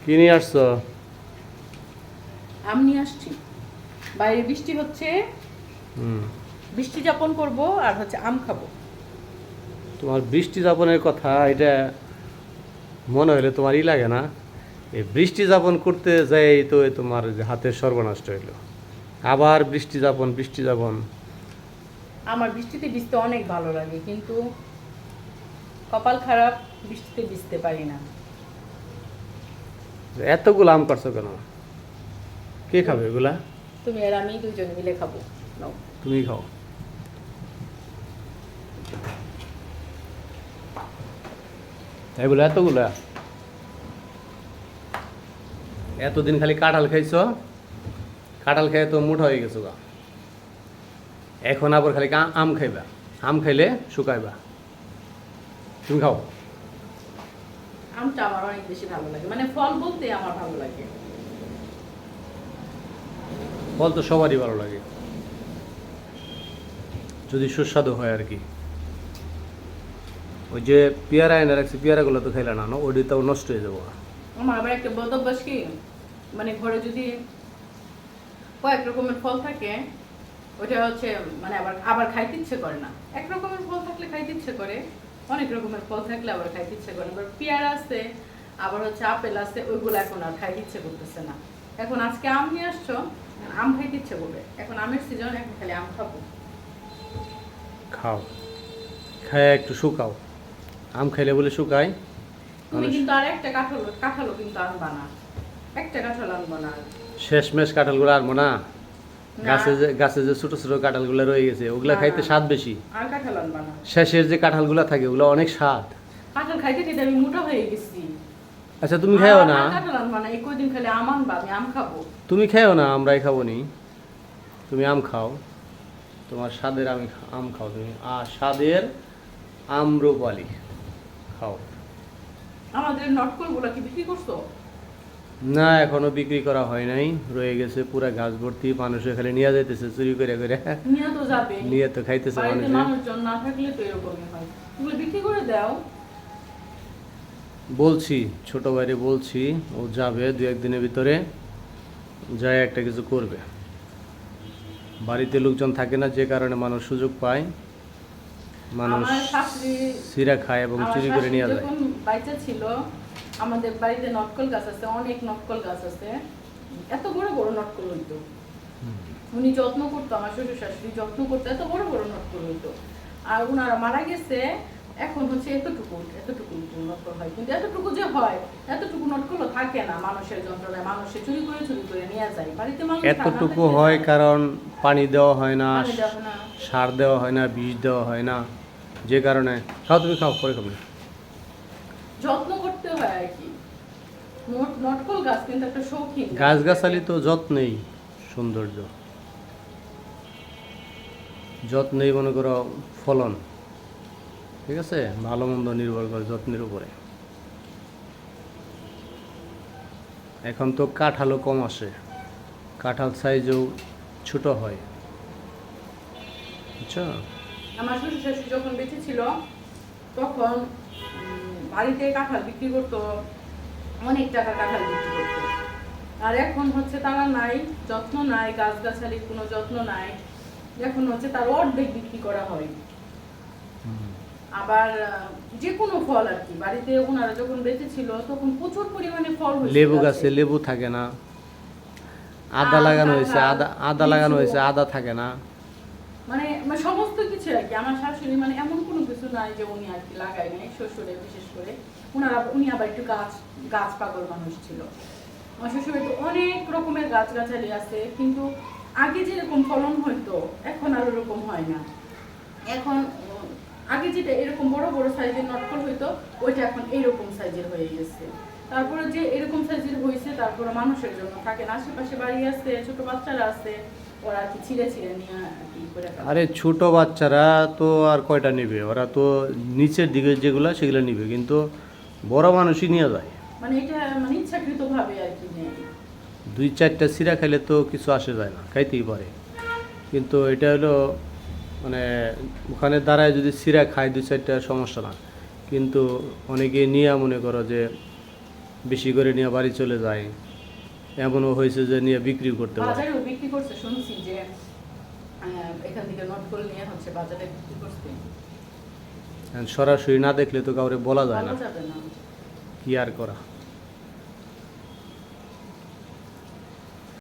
কি নিয়ে আসছো? আম নিয়ে আসছি। বাইরে বৃষ্টি হচ্ছে, হুম। বৃষ্টি যাপন করব আর হচ্ছে আম খাবো। তোমার বৃষ্টি যাপনের কথা এটা মনে হলে তোমারই লাগে না? এই বৃষ্টি যাপন করতে যাই তো এ তোমার যে হাতের সর্বনষ্ট হইলো। আবার বৃষ্টি যাপন বৃষ্টি যাপন। আমার বৃষ্টিতে ভিজতে অনেক ভালো লাগে, কিন্তু কপাল খারাপ, বৃষ্টিতে ভিজতে পারি না। এতগুলো আম করছো কেন? কে খাবে এগুলা? তুমি আর আমি দুইজনে মিলে খাবো। নাও। তুমি খাও। এগুলো এতগুলা? এতদিন খালি কাঁঠাল খাইছো, কাঁঠাল খেয়ে তো মোটা হয়ে গেছো গা। এখন আবার খালি আম খাইবা, আম খাইলে শুকাইবা। তুমি খাও। আমটা আমার অনেক বেশি ভালো লাগে, মানে ফল বলতে আমার ভালো লাগে। ফল তো সবারই ভালো লাগে, যদি সুস্বাদু হয় আর কি। ওই যে পেয়ারা এনে রাখছি, পেয়ারাগুলো তো খাইলে না, ওটি তো নষ্ট হয়ে যাবো। আমার আবার একটা বদ অভ্যাস কি, মানে ঘরে যদি কয়েক রকমের ফল থাকে, ওটা হচ্ছে মানে আবার আবার খাইতে ইচ্ছে করে না। এক রকমের ফল থাকলে খাইতে ইচ্ছে করে, অনেক রকমের ফল থাকলে আবার খাইতে ইচ্ছে করে না। এবার পেয়ারা আছে, আবার হচ্ছে আপেল আছে, ওইগুলো এখন আর খাইতে ইচ্ছে করতেছে না। এখন আজকে আম নিয়ে আসছো, আম খাইতে ইচ্ছে করবে। এখন আমের সিজন, এখন খালি আম খাবো। খাও, খায় একটু শুকাও। আম খাইলে বলে শুকায় তুমি মানুষ। কিন্তু আর একটা কাঁঠালও কিন্তু আনবা না, একটা কাঁঠাল আনবা না। শেষমেশ কাঁঠালগুলো আর না, না, গাছে যে ছোট ছোট কাঁঠালগুলো রয়ে গেছে ওগুলা না, খাইতে স্বাদ বেশি। আর কাঁঠাল আনবা না। শেষের যে কাঁঠালগুলো থাকে ওগুলো অনেক স্বাদ। কাঁঠাল খাইতে খাইতে আমি মোটা হয়ে গেছি। আচ্ছা তুমি খাও না? আর কাঁঠাল আনবা না, এই কয়দিন খালি আম আনবা, আমি আম খাবো। তুমি খাও না, আমরাই খাবো নি। তুমি আম খাও, তোমার স্বাদের আম খাও তুমি, আর স্বাদের আম্রপালি খাও। আমাদের নটকলগুলো কি বিক্রি করছো? না, এখনো বিক্রি করা হয় নাই, রয়ে গেছে পুরা গাছ ভর্তি। মানুষে খালি নিয়ে যাইতেছে চুরি করে করে। নিয়ে তো যাবে, নিয়ে তো খাইতেছে বাড়িতে মানুষে। মানুষজন না থাকলে তো এরকমই হয়। এগুলো বিক্রি করে দাও। বলছি, ছোট ভাইরে বলছি, ও যাবে দু একদিনের ভিতরে, যায় একটা কিছু করবে। বাড়িতে লোকজন থাকে না, যে কারণে মানুষ সুযোগ পায়, মানুষ আমার শাশুড়ি সিরা খায় এবং আমার চুরি করে শাশুড়ি নিয়ে যায়। যখন বাচ্চা ছিল, আমাদের বাড়িতে নটকল গাছ আছে, অনেক নটকল গাছ আছে। এত বড় বড় নটকল হইতো, উনি যত্ন করতো, আমার শ্বশুর শাশুড়ি যত্ন করতো, এত বড় বড় নটকল হইতো। আর উনারা মারা গেছে, এখন হচ্ছে এতটুকু এতটুকু নটকল হয়, কিন্তু এতটুকু যে হয়, এতটুকু নটকলও থাকে না। মানুষের যন্ত্রণায় মানুষে চুরি করে নিয়ে যায়। বাড়িতে মানুষ এতটুকু হয় কারণ পানি দেওয়া হয় না, পানি দেওয়া হয় না। সার দেওয়া হয় না, বীজ দেওয়া হয় না, যে কারণে। খাও তুমি, খাও, পরে খাবে। যত্ন করতে হয় আর কি। নটকল গাছ কিন্তু একটা শৌখিন গাছগাছালি তো যত্নেই সৌন্দর্য, যত্নেই মনে করো ফলন। ঠিক আছে, ভালো মন্দ নির্ভর করে যত্নের উপরে। এখন তো কাঁঠালও কম আসে, কাঁঠাল সাইজও ছোট হয়, বুঝছো? আমার শ্বশুর শাশুড়ি যখন বেঁচে ছিল, তখন বাড়িতে কাঁঠাল বিক্রি করতো, অনেক টাকা কাঁঠাল বিক্রি করতো। আর এখন হচ্ছে তারা নাই, যত্ন নাই, গাছগাছালির কোনো যত্ন নাই। এখন হচ্ছে তার অর্ধেক বিক্রি করা হয়। আবার যে কোনো ফল আর কি, বাড়িতে ওনারা যখন বেঁচে ছিল তখন প্রচুর পরিমাণে ফল হয়েছে। লেবু গাছে লেবু থাকে না, আদা লাগানো হয়েছে, আদা লাগানো হয়েছে, আদা থাকে না। মানে সমস্ত কিছু আর কি। আমার শাশুড়ি মানে এমন কোনো কিছু নাই যে উনি আর কি লাগায় নাই, শ্বশুরে বিশেষ করে। উনি আবার একটু গাছ পাগল মানুষ ছিল। আমার শ্বশুরের তো অনেক রকমের গাছগাছালি আছে, কিন্তু আগে যেরকম ফলন হইতো এখন আর ওরকম হয় না। এখন আগে যেটা এরকম বড় বড় সাইজের নটকল হইতো, ওইটা এখন এইরকম সাইজের হয়ে গেছে। তারপরে যে এরকম সাইজের হয়েছে, তারপরে মানুষের জন্য থাকে না। আশেপাশে বাড়ি আছে, ছোট বাচ্চারা আছে, ওরা আর কি ছিঁড়ে নিয়ে আর কি করে খায়। আরে ছোট বাচ্চারা তো আর কয়টা নেবে, ওরা তো নিচের দিকে যেগুলো সেগুলো নিবে, কিন্তু বড় মানুষই নিয়ে যায়। মানে এটা মানে ইচ্ছাকৃত ভাবে আর কি নেয়। দুই চারটা সিরা খাইলে তো কিছু আসে যায় না, খাইতেই পারে। কিন্তু এটা হলো মানে ওখানে দাঁড়ায় যদি সিরা খায় দুই চারটা সমস্যা না, কিন্তু অনেকে নিয়ে মনে করো যে বেশি করে নিয়ে বাড়ি চলে যায়। এমনও হয়েছে যে নিয়ে বিক্রি করতে পারে। বাজারেও বিক্রি করছে, শুনছি যে এখান থেকে নটকল নিয়ে হচ্ছে বাজারে বিক্রি করছে। সরাসরি না দেখলে তো কাউরে বলা যায় না, ভালো যাবে না। কি আর করা।